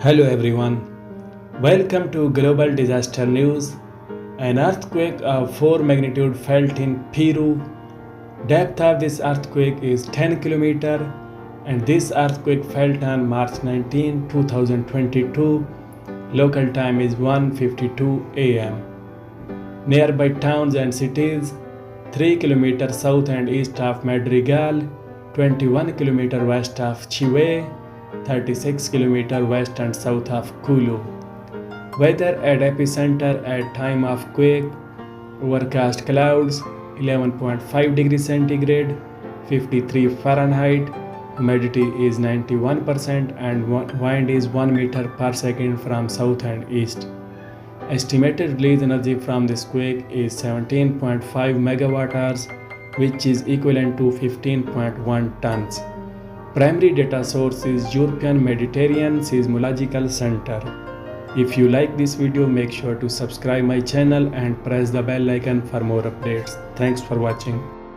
Hello everyone, welcome to Global Disaster News. An earthquake of 4 magnitude felt in Peru. Depth of this earthquake is 10 km and this earthquake felt on March 19, 2022. Local time is 1:52 am. Nearby towns and cities: 3 km south and east of Madrigal, 21 km west of Chive, 36 km west and south of Kulu. Weather at epicenter at time of quake: overcast clouds, 11.5 degrees centigrade, 53 Fahrenheit, humidity is 91% and wind is 1 meter per second from south and east. Estimated release energy from this quake is 17.5 megawatt hours, which is equivalent to 15.1 tons. Primary data source is European Mediterranean Seismological Center. If you like this video, make sure to subscribe my channel and press the bell icon for more updates. Thanks for watching.